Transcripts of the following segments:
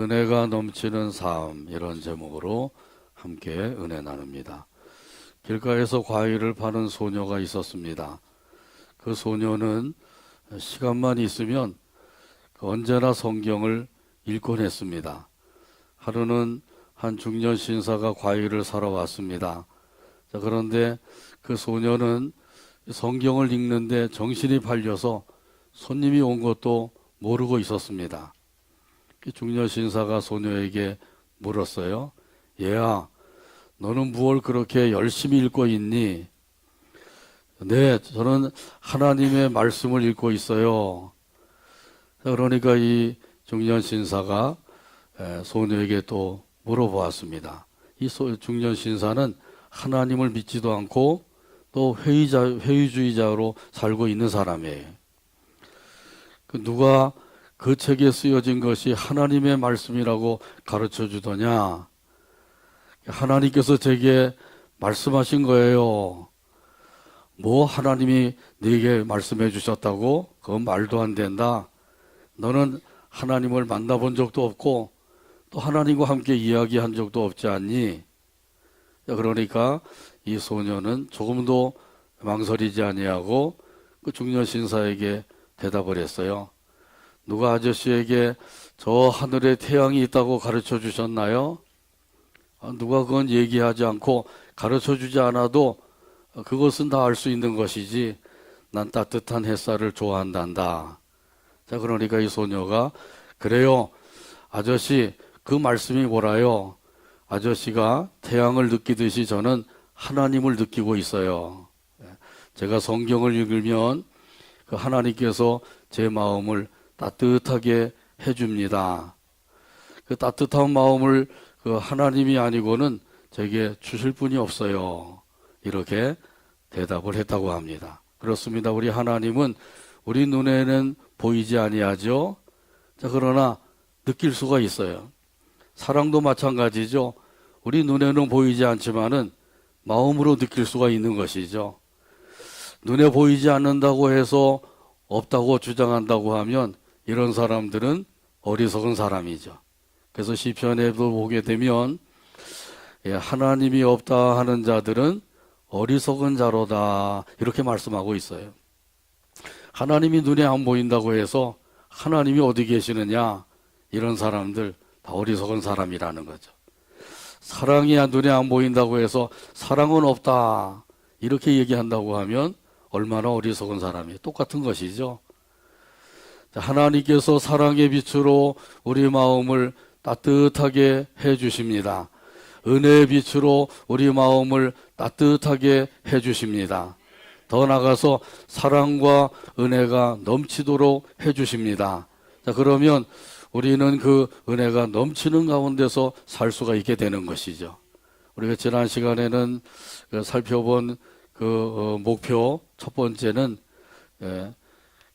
은혜가 넘치는 삶, 이런 제목으로 함께 은혜 나눕니다. 길가에서 과일을 파는 소녀가 있었습니다. 그 소녀는 시간만 있으면 언제나 성경을 읽곤 했습니다. 하루는 한 중년 신사가 과일을 사러 왔습니다. 그런데 그 소녀는 성경을 읽는데 정신이 팔려서 손님이 온 것도 모르고 있었습니다. 중년 신사가 소녀에게 물었어요. 얘야, 너는 무엇을 그렇게 열심히 읽고 있니? 네, 저는 하나님의 말씀을 읽고 있어요. 그러니까 이 중년 신사가 소녀에게 또 물어보았습니다. 이 중년 신사는 하나님을 믿지도 않고 또 회의주의자로 살고 있는 사람이에요. 누가 그 책에 쓰여진 것이 하나님의 말씀이라고 가르쳐 주더냐? 하나님께서 제게 말씀하신 거예요. 뭐 하나님이 네게 말씀해 주셨다고? 그건 말도 안 된다. 너는 하나님을 만나본 적도 없고 또 하나님과 함께 이야기한 적도 없지 않니? 그러니까 이 소녀는 조금도 망설이지 아니하고 그 중년 신사에게 대답을 했어요. 누가 아저씨에게 저 하늘에 태양이 있다고 가르쳐 주셨나요? 누가 그건 얘기하지 않고 가르쳐 주지 않아도 그것은 다 알 수 있는 것이지. 난 따뜻한 햇살을 좋아한단다. 자, 그러니까 이 소녀가 그래요. 아저씨, 그 말씀이 뭐라요? 아저씨가 태양을 느끼듯이 저는 하나님을 느끼고 있어요. 제가 성경을 읽으면 그 하나님께서 제 마음을 따뜻하게 해줍니다. 그 따뜻한 마음을 그 하나님이 아니고는 제게 주실 분이 없어요. 이렇게 대답을 했다고 합니다. 그렇습니다. 우리 하나님은 우리 눈에는 보이지 아니하죠. 자, 그러나 느낄 수가 있어요. 사랑도 마찬가지죠. 우리 눈에는 보이지 않지만은 마음으로 느낄 수가 있는 것이죠. 눈에 보이지 않는다고 해서 없다고 주장한다고 하면 이런 사람들은 어리석은 사람이죠. 그래서 시편에도 보게 되면 하나님이 없다 하는 자들은 어리석은 자로다 이렇게 말씀하고 있어요. 하나님이 눈에 안 보인다고 해서 하나님이 어디 계시느냐, 이런 사람들 다 어리석은 사람이라는 거죠. 사랑이 눈에 안 보인다고 해서 사랑은 없다 이렇게 얘기한다고 하면 얼마나 어리석은 사람이 똑같은 것이죠. 하나님께서 사랑의 빛으로 우리 마음을 따뜻하게 해주십니다. 은혜의 빛으로 우리 마음을 따뜻하게 해주십니다. 더 나아가서 사랑과 은혜가 넘치도록 해주십니다. 자, 그러면 우리는 그 은혜가 넘치는 가운데서 살 수가 있게 되는 것이죠. 우리가 지난 시간에는 살펴본 그 목표 첫 번째는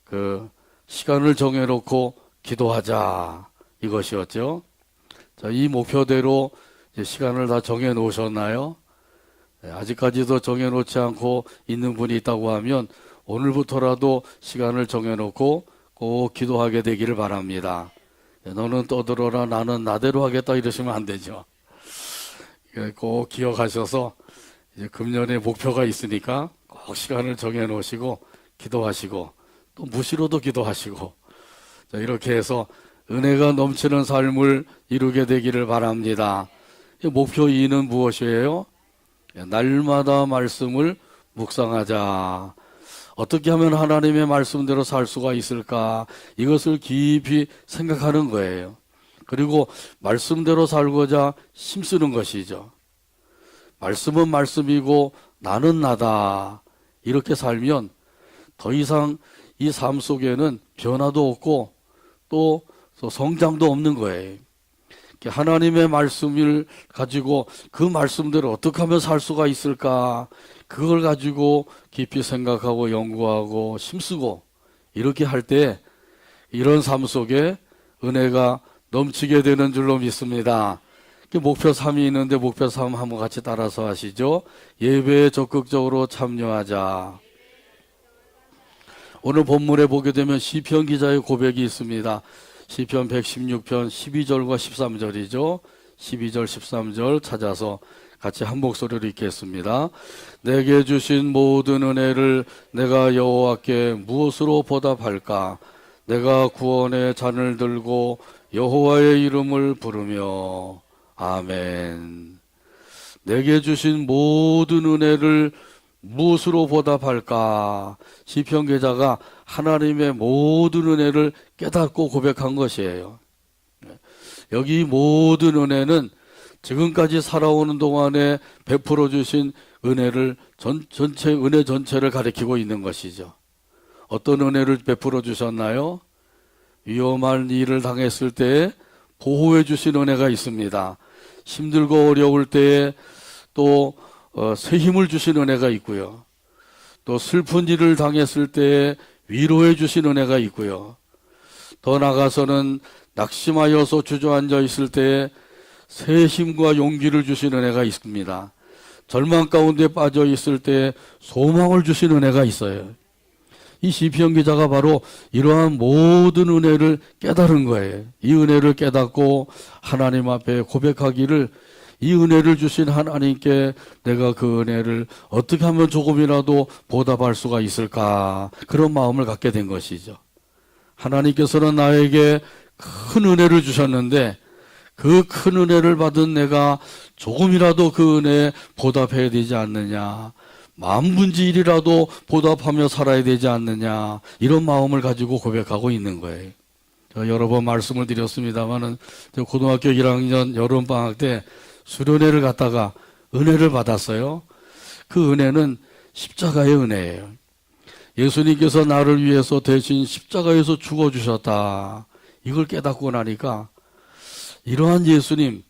그 시간을 정해놓고 기도하자, 이것이었죠. 자, 이 목표대로 이제 시간을 다 정해 놓으셨나요? 아직까지도 정해 놓지 않고 있는 분이 있다고 하면 오늘부터라도 시간을 정해 놓고 꼭 기도하게 되기를 바랍니다. 너는 떠들어라, 나는 나대로 하겠다, 이러시면 안 되죠. 꼭 기억하셔서 이제 금년에 목표가 있으니까 꼭 시간을 정해 놓으시고 기도하시고 또 무시로도 기도하시고, 자, 이렇게 해서 은혜가 넘치는 삶을 이루게 되기를 바랍니다. 목표 2는 무엇이에요? 날마다 말씀을 묵상하자. 어떻게 하면 하나님의 말씀대로 살 수가 있을까? 이것을 깊이 생각하는 거예요. 그리고 말씀대로 살고자 힘쓰는 것이죠. 말씀은 말씀이고 나는 나다. 이렇게 살면 더 이상 이 삶 속에는 변화도 없고 또 성장도 없는 거예요. 하나님의 말씀을 가지고 그 말씀대로 어떻게 하면 살 수가 있을까? 그걸 가지고 깊이 생각하고 연구하고 힘쓰고 이렇게 할 때 이런 삶 속에 은혜가 넘치게 되는 줄로 믿습니다. 목표 3이 있는데 목표 3 한번 같이 따라서 하시죠. 예배에 적극적으로 참여하자. 오늘 본문에 보게 되면 시편 기자의 고백이 있습니다. 시편 116편 12절과 13절이죠. 12절 13절 찾아서 같이 한 목소리로 읽겠습니다. 내게 주신 모든 은혜를 내가 여호와께 무엇으로 보답할까? 내가 구원의 잔을 들고 여호와의 이름을 부르며 아멘. 내게 주신 모든 은혜를 무엇으로 보답할까? 시편 기자가 하나님의 모든 은혜를 깨닫고 고백한 것이에요. 여기 모든 은혜는 지금까지 살아오는 동안에 베풀어 주신 은혜를 은혜 전체를 가리키고 있는 것이죠. 어떤 은혜를 베풀어 주셨나요? 위험한 일을 당했을 때에 보호해 주신 은혜가 있습니다. 힘들고 어려울 때에 또 새 힘을 주신 은혜가 있고요. 또 슬픈 일을 당했을 때에 위로해 주신 은혜가 있고요. 더 나아가서는 낙심하여서 주저앉아 있을 때에 새 힘과 용기를 주신 은혜가 있습니다. 절망 가운데 빠져 있을 때에 소망을 주신 은혜가 있어요. 이 시편 기자가 바로 이러한 모든 은혜를 깨달은 거예요. 이 은혜를 깨닫고 하나님 앞에 고백하기를, 이 은혜를 주신 하나님께 내가 그 은혜를 어떻게 하면 조금이라도 보답할 수가 있을까, 그런 마음을 갖게 된 것이죠. 하나님께서는 나에게 큰 은혜를 주셨는데 그 큰 은혜를 받은 내가 조금이라도 그 은혜에 보답해야 되지 않느냐, 만분의 일이라도 보답하며 살아야 되지 않느냐, 이런 마음을 가지고 고백하고 있는 거예요. 여러 번 말씀을 드렸습니다마는 고등학교 1학년 여름방학 때 수련회를 갔다가 은혜를 받았어요. 그 은혜는 십자가의 은혜예요. 예수님께서 나를 위해서 대신 십자가에서 죽어주셨다. 이걸 깨닫고 나니까 이러한 예수님,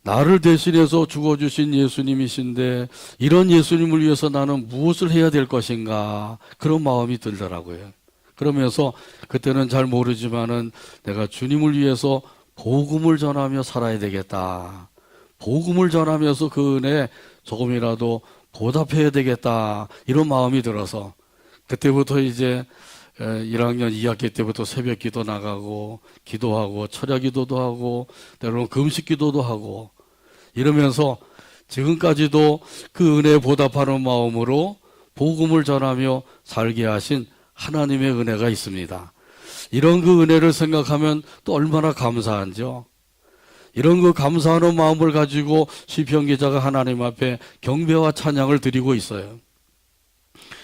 나를 대신해서 죽어주신 예수님이신데 이런 예수님을 위해서 나는 무엇을 해야 될 것인가, 그런 마음이 들더라고요. 그러면서 그때는 잘 모르지만은 내가 주님을 위해서 복음을 전하며 살아야 되겠다. 복음을 전하면서 그 은혜에 조금이라도 보답해야 되겠다, 이런 마음이 들어서 그때부터 이제 1학년 2학기 때부터 새벽 기도 나가고 기도하고 철야 기도도 하고 때로는 금식 기도도 하고 이러면서 지금까지도 그 은혜에 보답하는 마음으로 복음을 전하며 살게 하신 하나님의 은혜가 있습니다. 이런 그 은혜를 생각하면 또 얼마나 감사한지요. 이런 그 감사하는 마음을 가지고 시편 기자가 하나님 앞에 경배와 찬양을 드리고 있어요.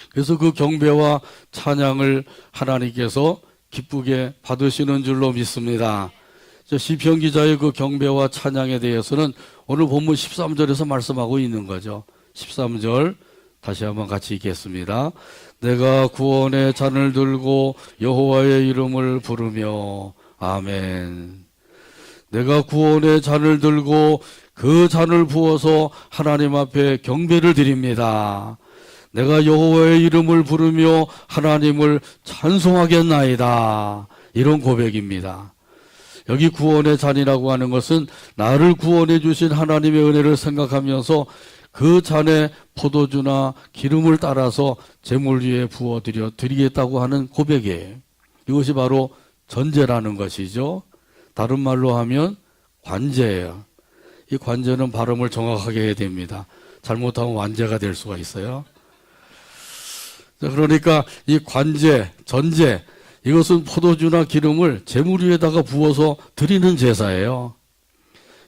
그래서 그 경배와 찬양을 하나님께서 기쁘게 받으시는 줄로 믿습니다. 시편 기자의 그 경배와 찬양에 대해서는 오늘 본문 13절에서 말씀하고 있는 거죠. 13절 다시 한번 같이 읽겠습니다. 내가 구원의 잔을 들고 여호와의 이름을 부르며 아멘. 내가 구원의 잔을 들고 그 잔을 부어서 하나님 앞에 경배를 드립니다. 내가 여호와의 이름을 부르며 하나님을 찬송하겠나이다. 이런 고백입니다. 여기 구원의 잔이라고 하는 것은 나를 구원해 주신 하나님의 은혜를 생각하면서 그 잔에 포도주나 기름을 따라서 제물 위에 부어드려 드리겠다고 하는 고백이에요. 이것이 바로 전제라는 것이죠. 다른 말로 하면 관제예요. 이 관제는 발음을 정확하게 해야 됩니다. 잘못하면 완제가 될 수가 있어요. 그러니까 이 관제, 전제, 이것은 포도주나 기름을 제물 위에다가 부어서 드리는 제사예요.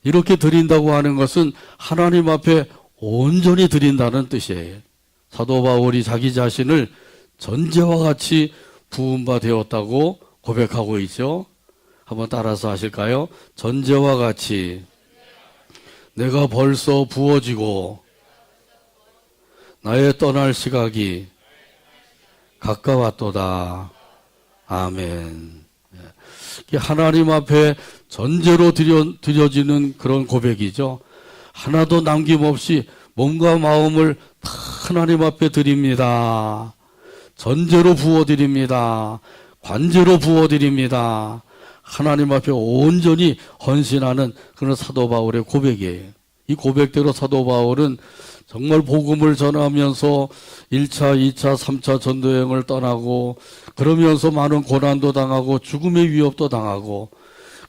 이렇게 드린다고 하는 것은 하나님 앞에 온전히 드린다는 뜻이에요. 사도 바울이 자기 자신을 전제와 같이 부은 바 되었다고 고백하고 있죠. 한번 따라서 하실까요? 전제와 같이 내가 벌써 부어지고 나의 떠날 시각이 가까웠도다. 아멘. 하나님 앞에 전제로 드려지는 그런 고백이죠. 하나도 남김없이 몸과 마음을 다 하나님 앞에 드립니다. 전제로 부어드립니다. 관제로 부어드립니다. 하나님 앞에 온전히 헌신하는 그런 사도 바울의 고백이에요. 이 고백대로 사도 바울은 정말 복음을 전하면서 1차, 2차, 3차 전도여행을 떠나고 그러면서 많은 고난도 당하고 죽음의 위협도 당하고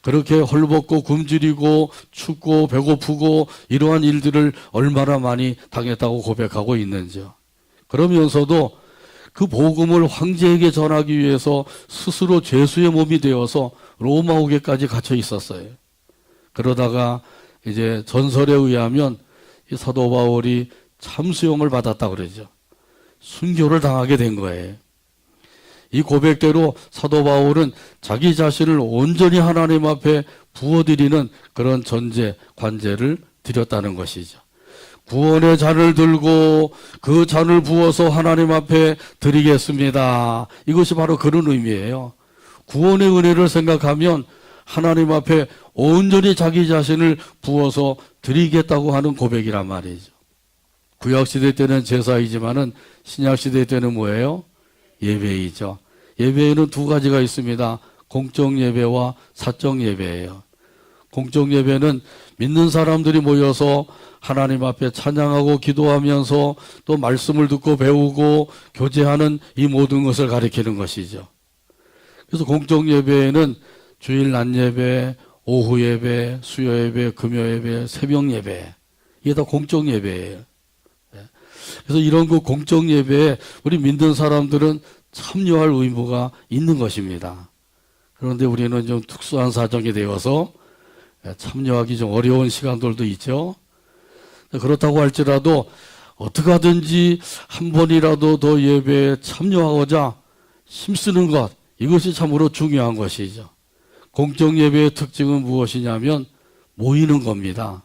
그렇게 헐벗고 굶주리고 춥고 배고프고 이러한 일들을 얼마나 많이 당했다고 고백하고 있는지요. 그러면서도 그 복음을 황제에게 전하기 위해서 스스로 죄수의 몸이 되어서 로마옥에까지 갇혀 있었어요. 그러다가 이제 전설에 의하면 이 사도 바울이 참수형을 받았다 그러죠. 순교를 당하게 된 거예요. 이 고백대로 사도 바울은 자기 자신을 온전히 하나님 앞에 부어드리는 그런 전제, 관제를 드렸다는 것이죠. 구원의 잔을 들고 그 잔을 부어서 하나님 앞에 드리겠습니다. 이것이 바로 그런 의미예요. 구원의 은혜를 생각하면 하나님 앞에 온전히 자기 자신을 부어서 드리겠다고 하는 고백이란 말이죠. 구약시대 때는 제사이지만은 신약시대 때는 뭐예요? 예배이죠. 예배에는 두 가지가 있습니다. 공적 예배와 사적 예배예요. 공적 예배는 믿는 사람들이 모여서 하나님 앞에 찬양하고 기도하면서 또 말씀을 듣고 배우고 교제하는 이 모든 것을 가리키는 것이죠. 그래서 공적 예배에는 주일 낮 예배, 오후 예배, 수요 예배, 금요 예배, 새벽 예배, 이게 다 공적 예배예요. 그래서 이런 그 공적 예배에 우리 믿는 사람들은 참여할 의무가 있는 것입니다. 그런데 우리는 좀 특수한 사정이 되어서 참여하기 좀 어려운 시간들도 있죠. 그렇다고 할지라도 어떻게 하든지 한 번이라도 더 예배에 참여하고자 힘쓰는 것, 이것이 참으로 중요한 것이죠. 공적 예배의 특징은 무엇이냐면 모이는 겁니다.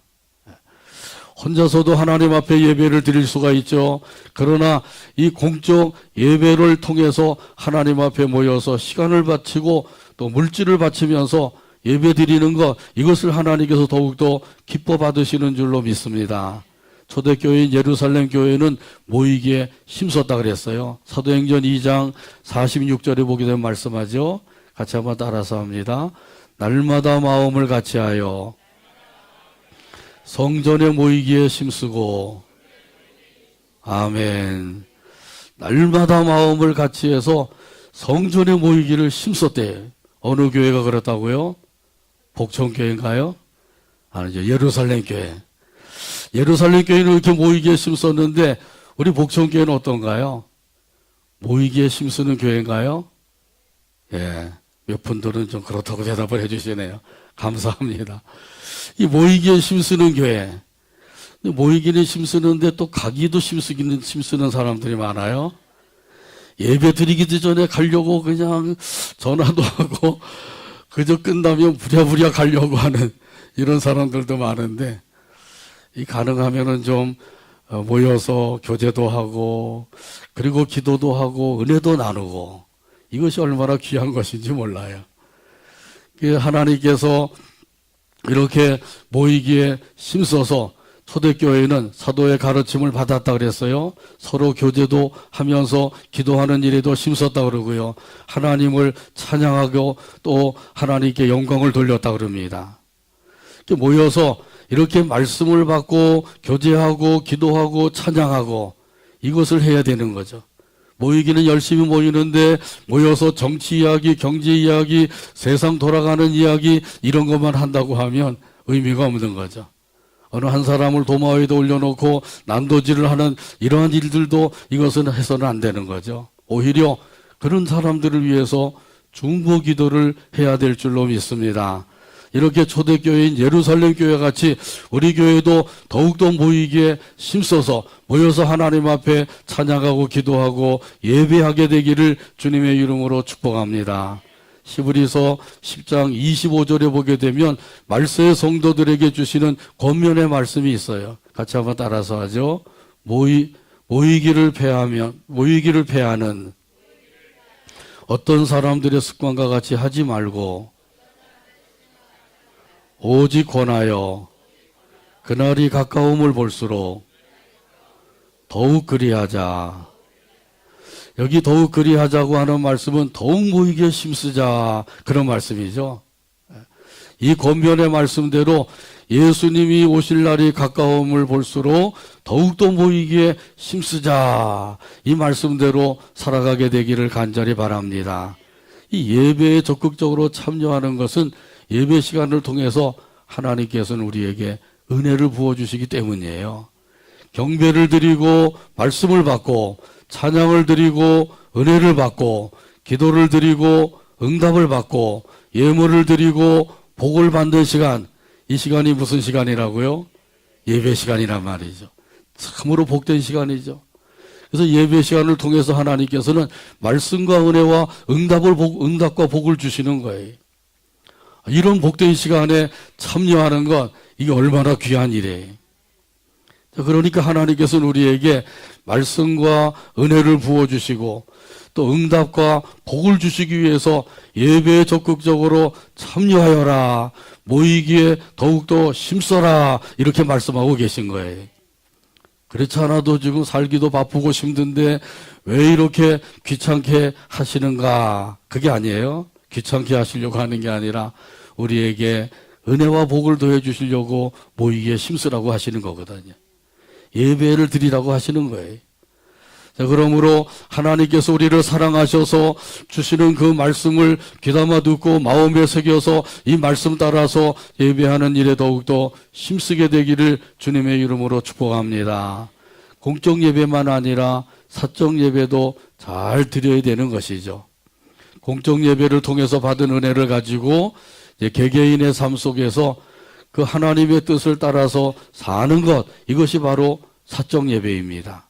혼자서도 하나님 앞에 예배를 드릴 수가 있죠. 그러나 이 공적 예배를 통해서 하나님 앞에 모여서 시간을 바치고 또 물질을 바치면서 예배 드리는 것, 이것을 하나님께서 더욱더 기뻐 받으시는 줄로 믿습니다. 초대교회인 예루살렘 교회는 모이기에 힘썼다 그랬어요. 사도행전 2장 46절에 보게 되면 말씀하죠. 같이 한번 따라서 합니다. 날마다 마음을 같이하여 성전에 모이기에 힘쓰고, 아멘. 날마다 마음을 같이해서 성전에 모이기를 힘썼대요. 어느 교회가 그렇다고요? 복천교회인가요? 아니죠. 예루살렘 교회. 예루살렘 교회는 이렇게 모이기에 힘썼는데 우리 복천교회는 어떤가요? 모이기에 힘쓰는 교회인가요? 예. 몇 분들은 좀 그렇다고 대답을 해주시네요. 감사합니다. 이 모이기에 힘쓰는 교회. 모이기는 힘쓰는데 또 가기도 힘쓰는 사람들이 많아요. 예배 드리기도 전에 가려고 그냥 전화도 하고 그저 끝나면 부랴부랴 가려고 하는 이런 사람들도 많은데, 이 가능하면은 좀 모여서 교제도 하고 그리고 기도도 하고 은혜도 나누고, 이것이 얼마나 귀한 것인지 몰라요. 하나님께서 이렇게 모이기에 힘써서 초대교회는 사도의 가르침을 받았다 그랬어요. 서로 교제도 하면서 기도하는 일에도 힘썼다 그러고요. 하나님을 찬양하고 또 하나님께 영광을 돌렸다 그럽니다. 모여서 이렇게 말씀을 받고 교제하고 기도하고 찬양하고 이것을 해야 되는 거죠. 모이기는 열심히 모이는데 모여서 정치 이야기, 경제 이야기, 세상 돌아가는 이야기 이런 것만 한다고 하면 의미가 없는 거죠. 어느 한 사람을 도마위에다 올려놓고 난도질을 하는 이러한 일들도 이것은 해서는 안 되는 거죠. 오히려 그런 사람들을 위해서 중보 기도를 해야 될 줄로 믿습니다. 이렇게 초대교회인 예루살렘 교회 같이 우리 교회도 더욱더 모이기에 힘써서 모여서 하나님 앞에 찬양하고 기도하고 예배하게 되기를 주님의 이름으로 축복합니다. 히브리서 10장 25절에 보게 되면 말세의 성도들에게 주시는 권면의 말씀이 있어요. 같이 한번 따라서 하죠. 모이기를 패하는 어떤 사람들의 습관과 같이 하지 말고 오직 권하여 그날이 가까움을 볼수록 더욱 그리하자. 여기 더욱 그리하자고 하는 말씀은 더욱 모이기에 힘쓰자, 그런 말씀이죠. 이 권면의 말씀대로 예수님이 오실 날이 가까움을 볼수록 더욱더 모이기에 힘쓰자, 이 말씀대로 살아가게 되기를 간절히 바랍니다. 이 예배에 적극적으로 참여하는 것은 예배 시간을 통해서 하나님께서는 우리에게 은혜를 부어주시기 때문이에요. 경배를 드리고 말씀을 받고 찬양을 드리고 은혜를 받고 기도를 드리고 응답을 받고 예물을 드리고 복을 받는 시간, 이 시간이 무슨 시간이라고요? 예배 시간이란 말이죠. 참으로 복된 시간이죠. 그래서 예배 시간을 통해서 하나님께서는 말씀과 은혜와 응답과 복을 주시는 거예요. 이런 복된 시간에 참여하는 것, 이게 얼마나 귀한 일이에요. 그러니까 하나님께서는 우리에게 말씀과 은혜를 부어주시고 또 응답과 복을 주시기 위해서 예배에 적극적으로 참여하여라, 모이기에 더욱더 힘써라, 이렇게 말씀하고 계신 거예요. 그렇지 않아도 지금 살기도 바쁘고 힘든데 왜 이렇게 귀찮게 하시는가? 그게 아니에요. 귀찮게 하시려고 하는 게 아니라 우리에게 은혜와 복을 더해 주시려고 모이기에 힘쓰라고 하시는 거거든요. 예배를 드리라고 하시는 거예요. 자, 그러므로 하나님께서 우리를 사랑하셔서 주시는 그 말씀을 귀담아 듣고 마음에 새겨서 이 말씀 따라서 예배하는 일에 더욱더 힘쓰게 되기를 주님의 이름으로 축복합니다. 공적 예배만 아니라 사적 예배도 잘 드려야 되는 것이죠. 공적 예배를 통해서 받은 은혜를 가지고 개개인의 삶 속에서 그 하나님의 뜻을 따라서 사는 것, 이것이 바로 사적 예배입니다.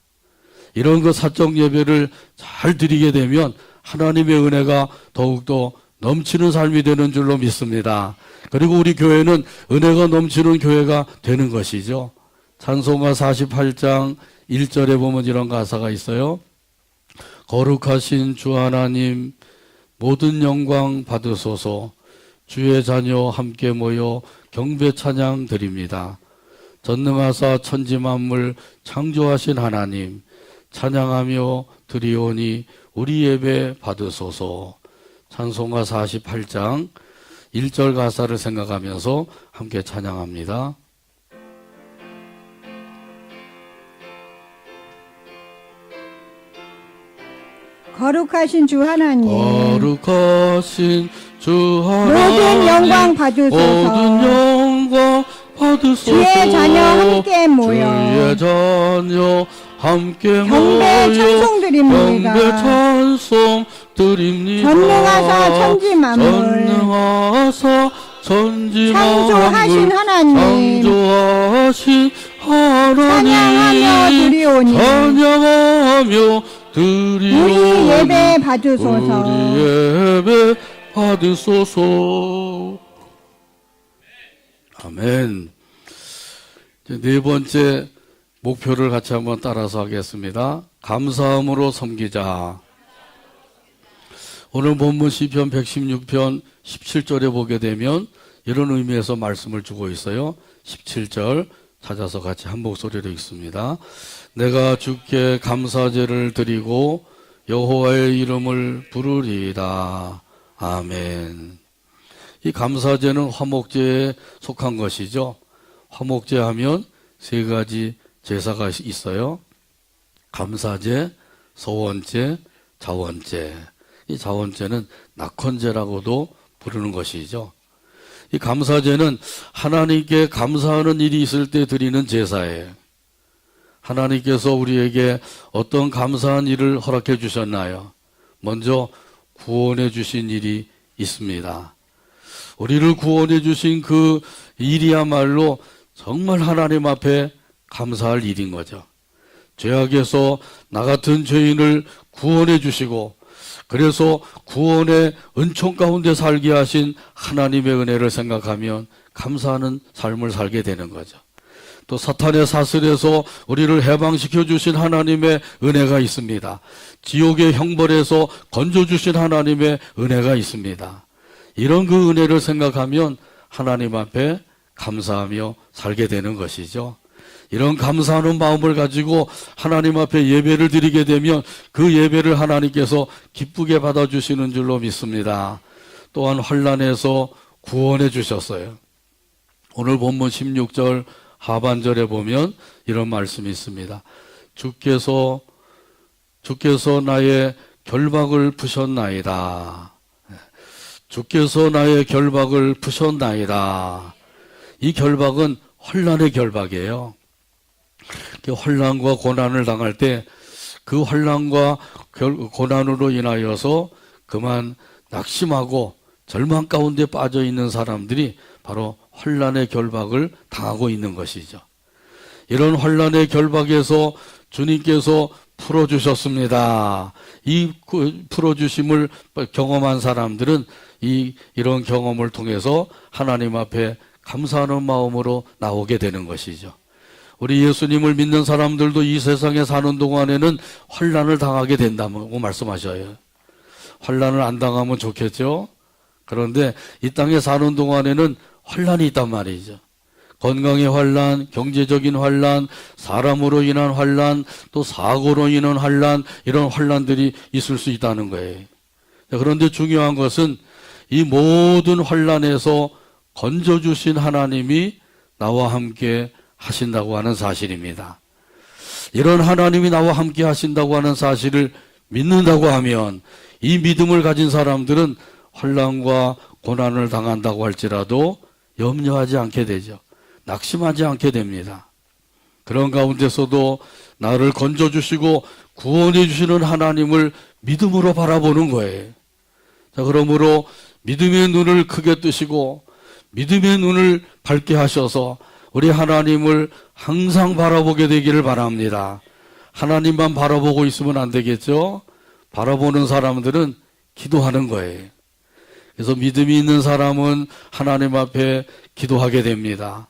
이런 그 사적 예배를 잘 드리게 되면 하나님의 은혜가 더욱더 넘치는 삶이 되는 줄로 믿습니다. 그리고 우리 교회는 은혜가 넘치는 교회가 되는 것이죠. 찬송가 48장 1절에 보면 이런 가사가 있어요. 거룩하신 주 하나님, 모든 영광 받으소서. 주의 자녀 함께 모여 경배 찬양 드립니다. 전능하사 천지 만물 창조하신 하나님, 찬양하며 드리오니 우리 예배 받으소서. 찬송가 48장 1절 가사를 생각하면서 함께 찬양합니다. 거룩하신 주 하나님, 거룩하신 주 하나님, 모든 영광 받으소서. 모든 영광 받으소서. 주의 자녀 함께 모여 주의 자녀 함께 경배 모여 찬송 드립니다. 경배 찬송 드립니다. 전능하사 천지 만물 전능하사 천지 창조하신 만물 하나님, 창조하신 하나님, 찬양하며 드리오니 찬양하며 드리오니 우리 예배 받으소서. 우리 예배 받으소서. 아멘. 이제 네 번째 목표를 같이 한번 따라서 하겠습니다. 감사함으로 섬기자. 오늘 본문 시편 116편 17절에 보게 되면 이런 의미에서 말씀을 주고 있어요. 17절 찾아서 같이 한 목소리로 읽습니다. 내가 주께 감사제를 드리고 여호와의 이름을 부르리이다. 아멘. 이 감사제는 화목제에 속한 것이죠. 화목제 하면 세 가지 제사가 있어요. 감사제, 소원제, 자원제. 이 자원제는 낙헌제라고도 부르는 것이죠. 이 감사제는 하나님께 감사하는 일이 있을 때 드리는 제사예요. 하나님께서 우리에게 어떤 감사한 일을 허락해 주셨나요? 먼저 구원해 주신 일이 있습니다. 우리를 구원해 주신 그 일이야말로 정말 하나님 앞에 감사할 일인 거죠. 죄악에서 나 같은 죄인을 구원해 주시고 그래서 구원의 은총 가운데 살게 하신 하나님의 은혜를 생각하면 감사하는 삶을 살게 되는 거죠. 또 사탄의 사슬에서 우리를 해방시켜 주신 하나님의 은혜가 있습니다. 지옥의 형벌에서 건져주신 하나님의 은혜가 있습니다. 이런 그 은혜를 생각하면 하나님 앞에 감사하며 살게 되는 것이죠. 이런 감사하는 마음을 가지고 하나님 앞에 예배를 드리게 되면 그 예배를 하나님께서 기쁘게 받아주시는 줄로 믿습니다. 또한 환난에서 구원해 주셨어요. 오늘 본문 16절 하반절에 보면 이런 말씀이 있습니다. 주께서 나의 결박을 푸셨나이다. 주께서 나의 결박을 푸셨나이다. 이 결박은 환난의 결박이에요. 환난과 고난을 당할 때 그 환난과 고난으로 인하여서 그만 낙심하고 절망 가운데 빠져 있는 사람들이 바로 환난의 결박을 당하고 있는 것이죠. 이런 환난의 결박에서 주님께서 풀어주셨습니다. 이 풀어주심을 경험한 사람들은 이런 경험을 통해서 하나님 앞에 감사하는 마음으로 나오게 되는 것이죠. 우리 예수님을 믿는 사람들도 이 세상에 사는 동안에는 환난을 당하게 된다고 말씀하셔요. 환난을 안 당하면 좋겠죠. 그런데 이 땅에 사는 동안에는 환난이 있단 말이죠. 건강의 환난, 경제적인 환난, 사람으로 인한 환난, 또 사고로 인한 환난, 이런 환난들이 있을 수 있다는 거예요. 그런데 중요한 것은 이 모든 환난에서 건져주신 하나님이 나와 함께 하신다고 하는 사실입니다. 이런 하나님이 나와 함께 하신다고 하는 사실을 믿는다고 하면 이 믿음을 가진 사람들은 환난과 고난을 당한다고 할지라도 염려하지 않게 되죠. 낙심하지 않게 됩니다. 그런 가운데서도 나를 건져주시고 구원해 주시는 하나님을 믿음으로 바라보는 거예요. 자, 그러므로 믿음의 눈을 크게 뜨시고 믿음의 눈을 밝게 하셔서 우리 하나님을 항상 바라보게 되기를 바랍니다. 하나님만 바라보고 있으면 안 되겠죠? 바라보는 사람들은 기도하는 거예요. 그래서 믿음이 있는 사람은 하나님 앞에 기도하게 됩니다.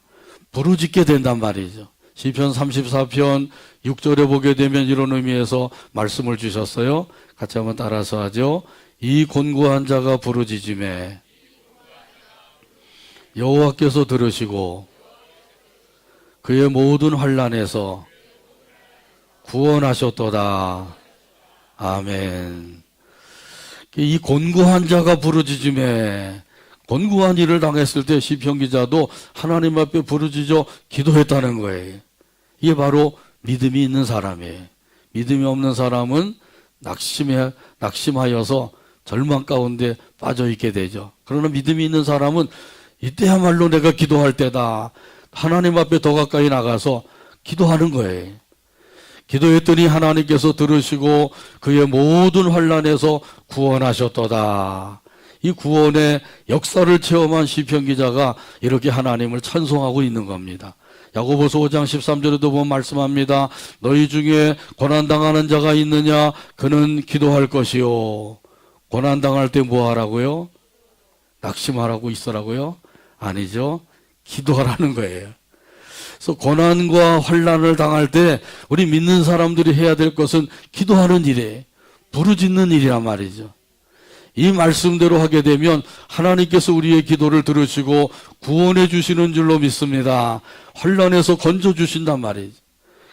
부르짖게 된단 말이죠. 시편 34편 6절에 보게 되면 이런 의미에서 말씀을 주셨어요. 같이 한번 따라서 하죠. 이 곤고한 자가 부르짖음에 여호와께서 들으시고 그의 모든 환난에서 구원하셨도다. 아멘. 이 곤고한 자가 부르짖음에, 곤고한 일을 당했을 때 시편 기자도 하나님 앞에 부르짖어 기도했다는 거예요. 이게 바로 믿음이 있는 사람이에요. 믿음이 없는 사람은 낙심하여서 절망 가운데 빠져 있게 되죠. 그러나 믿음이 있는 사람은 이때야말로 내가 기도할 때다. 하나님 앞에 더 가까이 나가서 기도하는 거예요. 기도했더니 하나님께서 들으시고 그의 모든 환난에서 구원하셨도다. 이 구원의 역사를 체험한 시편 기자가 이렇게 하나님을 찬송하고 있는 겁니다. 야고보서 5장 13절에도 보면 말씀합니다. 너희 중에 고난당하는 자가 있느냐? 그는 기도할 것이요. 고난당할 때 뭐 하라고요? 낙심하라고 있으라고요? 아니죠. 기도하라는 거예요. 그래서 고난과 환난을 당할 때 우리 믿는 사람들이 해야 될 것은 기도하는 일이에요. 부르짖는 일이란 말이죠. 이 말씀대로 하게 되면 하나님께서 우리의 기도를 들으시고 구원해 주시는 줄로 믿습니다. 환난에서 건져 주신단 말이죠.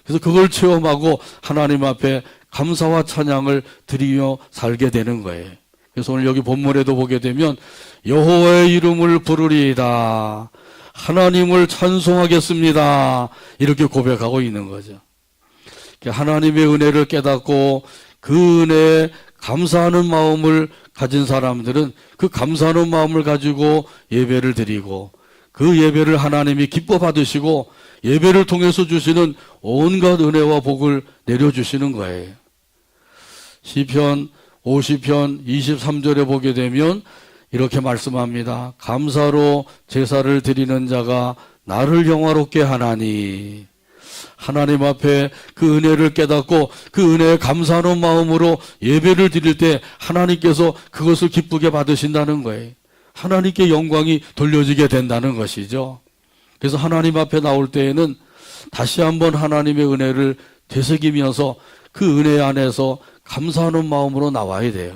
그래서 그걸 체험하고 하나님 앞에 감사와 찬양을 드리며 살게 되는 거예요. 그래서 오늘 여기 본문에도 보게 되면 여호와의 이름을 부르리이다. 하나님을 찬송하겠습니다. 이렇게 고백하고 있는 거죠. 하나님의 은혜를 깨닫고 그 은혜에 감사하는 마음을 가진 사람들은 그 감사하는 마음을 가지고 예배를 드리고 그 예배를 하나님이 기뻐 받으시고 예배를 통해서 주시는 온갖 은혜와 복을 내려주시는 거예요. 시편 50편 23절에 보게 되면 이렇게 말씀합니다. 감사로 제사를 드리는 자가 나를 영화롭게 하나니. 하나님 앞에 그 은혜를 깨닫고 그 은혜에 감사하는 마음으로 예배를 드릴 때 하나님께서 그것을 기쁘게 받으신다는 거예요. 하나님께 영광이 돌려지게 된다는 것이죠. 그래서 하나님 앞에 나올 때에는 다시 한번 하나님의 은혜를 되새기면서 그 은혜 안에서 감사하는 마음으로 나와야 돼요.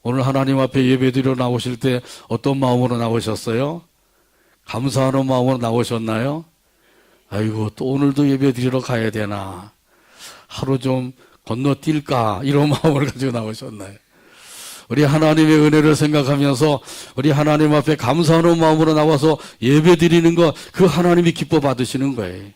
오늘 하나님 앞에 예배드리러 나오실 때 어떤 마음으로 나오셨어요? 감사하는 마음으로 나오셨나요? 아이고, 또 오늘도 예배드리러 가야 되나? 하루 좀 건너뛸까? 이런 마음을 가지고 나오셨나요? 우리 하나님의 은혜를 생각하면서 우리 하나님 앞에 감사하는 마음으로 나와서 예배드리는 거, 그 하나님이 기뻐 받으시는 거예요.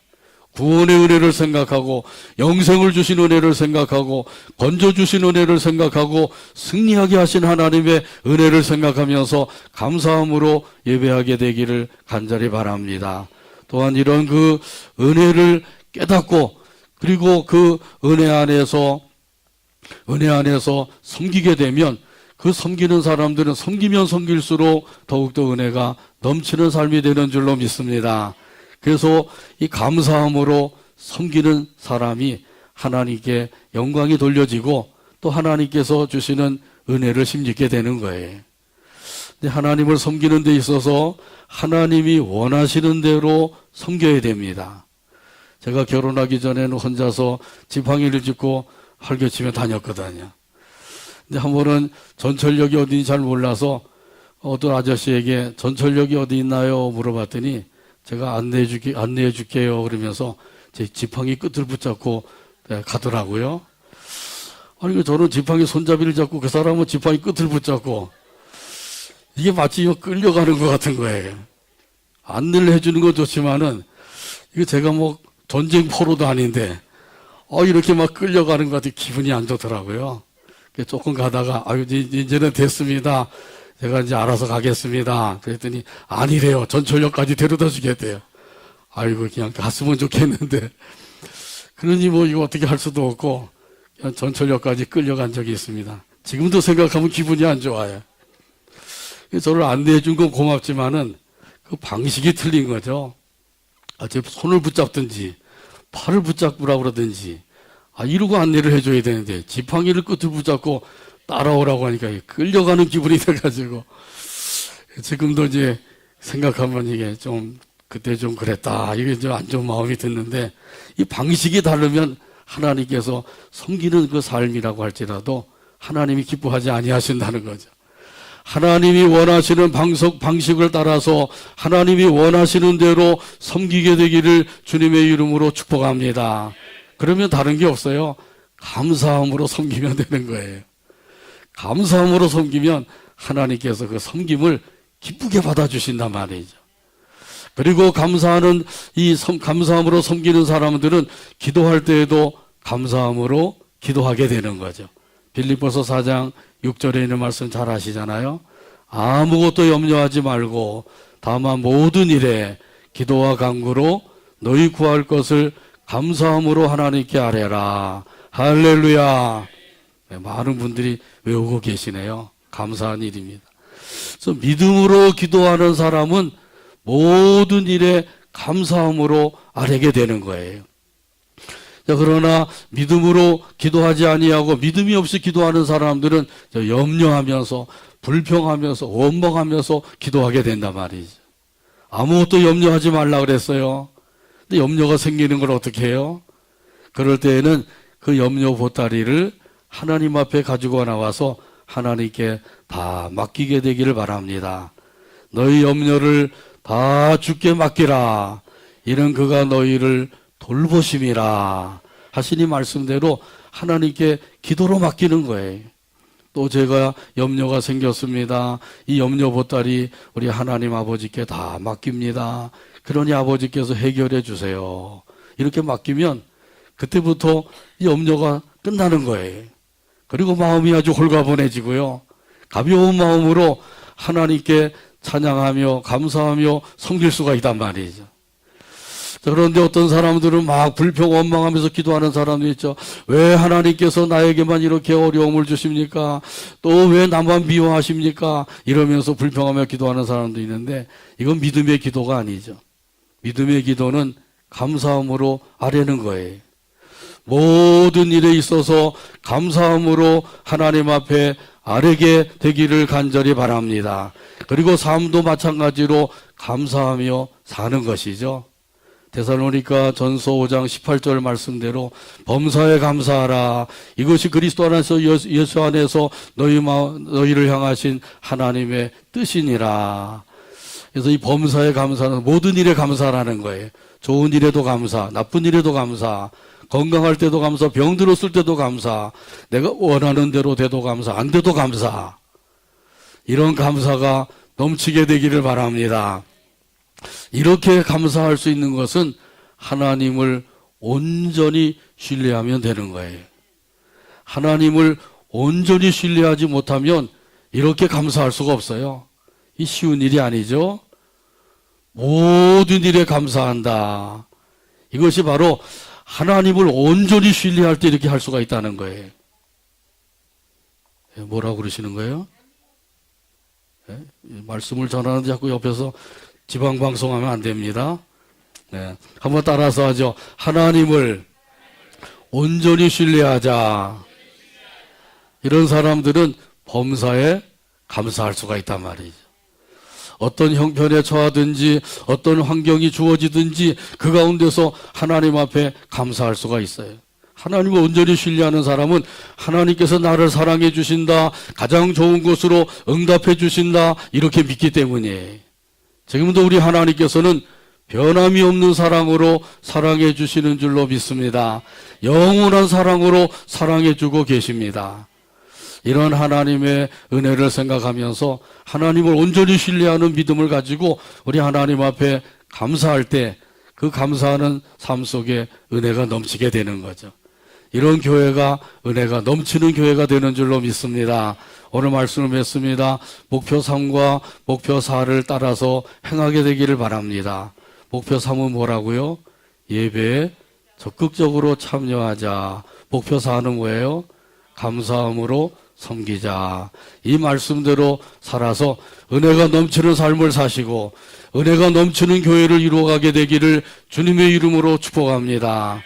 구원의 은혜를 생각하고 영생을 주신 은혜를 생각하고 건져 주신 은혜를 생각하고 승리하게 하신 하나님의 은혜를 생각하면서 감사함으로 예배하게 되기를 간절히 바랍니다. 또한 이런 그 은혜를 깨닫고 그리고 그 은혜 안에서 섬기게 되면 그 섬기는 사람들은 섬기면 섬길수록 더욱더 은혜가 넘치는 삶이 되는 줄로 믿습니다. 그래서 이 감사함으로 섬기는 사람이 하나님께 영광이 돌려지고 또 하나님께서 주시는 은혜를 힘입게 되는 거예요. 근데 하나님을 섬기는 데 있어서 하나님이 원하시는 대로 섬겨야 됩니다. 제가 결혼하기 전에는 혼자서 지팡이를 짚고 활개치며 다녔거든요. 근데 한 번은 전철역이 어딘지 잘 몰라서 어떤 아저씨에게 전철역이 어디 있나요? 물어봤더니 제가 안내해 줄게요. 그러면서 제 지팡이 끝을 붙잡고 가더라고요. 아니, 저는 지팡이 손잡이를 잡고 그 사람은 지팡이 끝을 붙잡고 이게 마치 끌려가는 것 같은 거예요. 안내를 해주는 건 좋지만은 이거 제가 뭐 전쟁 포로도 아닌데 이렇게 막 끌려가는 것 같아 기분이 안 좋더라고요. 조금 가다가 아유 이제는 됐습니다. 제가 이제 알아서 가겠습니다. 그랬더니 아니래요. 전철역까지 데려다 주겠대요. 아이고 그냥 갔으면 좋겠는데 그러니 뭐 이거 어떻게 할 수도 없고 그냥 전철역까지 끌려간 적이 있습니다. 지금도 생각하면 기분이 안 좋아요. 저를 안내해 준 건 고맙지만은 그 방식이 틀린 거죠. 제 손을 붙잡든지 팔을 붙잡으라고 그러든지 이러고 안내를 해줘야 되는데 지팡이를 끝을 붙잡고 따라오라고 하니까 끌려가는 기분이 돼가지고 지금도 이제 생각하면 이게 좀 그때 좀 그랬다 이게 좀 안 좋은 마음이 드는데 이 방식이 다르면 하나님께서 섬기는 그 삶이라고 할지라도 하나님이 기뻐하지 아니하신다는 거죠. 하나님이 원하시는 방식을 따라서 하나님이 원하시는 대로 섬기게 되기를 주님의 이름으로 축복합니다. 그러면 다른 게 없어요. 감사함으로 섬기면 되는 거예요. 감사함으로 섬기면 하나님께서 그 섬김을 기쁘게 받아주신단 말이죠. 그리고 감사함으로 섬기는 사람들은 기도할 때에도 감사함으로 기도하게 되는 거죠. 빌립보서 4장 6절에 있는 말씀 잘 아시잖아요. 아무것도 염려하지 말고 다만 모든 일에 기도와 간구로 너희 구할 것을 감사함으로 하나님께 아뢰라. 할렐루야. 많은 분들이 외우고 계시네요. 감사한 일입니다. 그래서 믿음으로 기도하는 사람은 모든 일에 감사함으로 아뢰게 되는 거예요. 그러나 믿음으로 기도하지 아니하고 믿음이 없이 기도하는 사람들은 염려하면서 불평하면서 원망하면서 기도하게 된단 말이죠. 아무것도 염려하지 말라 그랬어요. 근데 염려가 생기는 걸 어떻게 해요? 그럴 때에는 그 염려 보따리를 하나님 앞에 가지고 나와서 하나님께 다 맡기게 되기를 바랍니다. 너희 염려를 다 주께 맡기라. 이는 그가 너희를 돌보심이라 하시니 말씀대로 하나님께 기도로 맡기는 거예요. 또 제가 염려가 생겼습니다. 이 염려 보따리 우리 하나님 아버지께 다 맡깁니다. 그러니 아버지께서 해결해 주세요. 이렇게 맡기면 그때부터 이 염려가 끝나는 거예요. 그리고 마음이 아주 홀가분해지고요. 가벼운 마음으로 하나님께 찬양하며 감사하며 섬길 수가 있단 말이죠. 그런데 어떤 사람들은 막 불평 원망하면서 기도하는 사람도 있죠. 왜 하나님께서 나에게만 이렇게 어려움을 주십니까? 또 왜 나만 미워하십니까? 이러면서 불평하며 기도하는 사람도 있는데 이건 믿음의 기도가 아니죠. 믿음의 기도는 감사함으로 아뢰는 거예요. 모든 일에 있어서 감사함으로 하나님 앞에 아뢰게 되기를 간절히 바랍니다. 그리고 삶도 마찬가지로 감사하며 사는 것이죠. 데살로니가 전서 5장 18절 말씀대로 범사에 감사하라. 이것이 그리스도 안에서 예수 안에서 너희를 향하신 하나님의 뜻이니라. 그래서 이 범사에 감사는 모든 일에 감사라는 거예요. 좋은 일에도 감사, 나쁜 일에도 감사, 건강할 때도 감사, 병 들었을 때도 감사, 내가 원하는 대로 돼도 감사, 안 돼도 감사. 이런 감사가 넘치게 되기를 바랍니다. 이렇게 감사할 수 있는 것은 하나님을 온전히 신뢰하면 되는 거예요. 하나님을 온전히 신뢰하지 못하면 이렇게 감사할 수가 없어요. 이 쉬운 일이 아니죠. 모든 일에 감사한다. 이것이 바로 하나님을 온전히 신뢰할 때 이렇게 할 수가 있다는 거예요. 뭐라고 그러시는 거예요? 말씀을 전하는데 자꾸 옆에서 지방방송하면 안 됩니다. 네. 한번 따라서 하죠. 하나님을 온전히 신뢰하자. 이런 사람들은 범사에 감사할 수가 있단 말이죠. 어떤 형편에 처하든지 어떤 환경이 주어지든지 그 가운데서 하나님 앞에 감사할 수가 있어요. 하나님을 온전히 신뢰하는 사람은 하나님께서 나를 사랑해 주신다, 가장 좋은 것으로 응답해 주신다, 이렇게 믿기 때문이에요. 지금도 우리 하나님께서는 변함이 없는 사랑으로 사랑해 주시는 줄로 믿습니다. 영원한 사랑으로 사랑해 주고 계십니다. 이런 하나님의 은혜를 생각하면서 하나님을 온전히 신뢰하는 믿음을 가지고 우리 하나님 앞에 감사할 때 그 감사하는 삶 속에 은혜가 넘치게 되는 거죠. 이런 교회가 은혜가 넘치는 교회가 되는 줄로 믿습니다. 오늘 말씀을 맺습니다. 목표 3과 목표 4를 따라서 행하게 되기를 바랍니다. 목표 3은 뭐라고요? 예배에 적극적으로 참여하자. 목표 4는 뭐예요? 감사함으로 섬기자. 이 말씀대로 살아서 은혜가 넘치는 삶을 사시고 은혜가 넘치는 교회를 이루어가게 되기를 주님의 이름으로 축복합니다.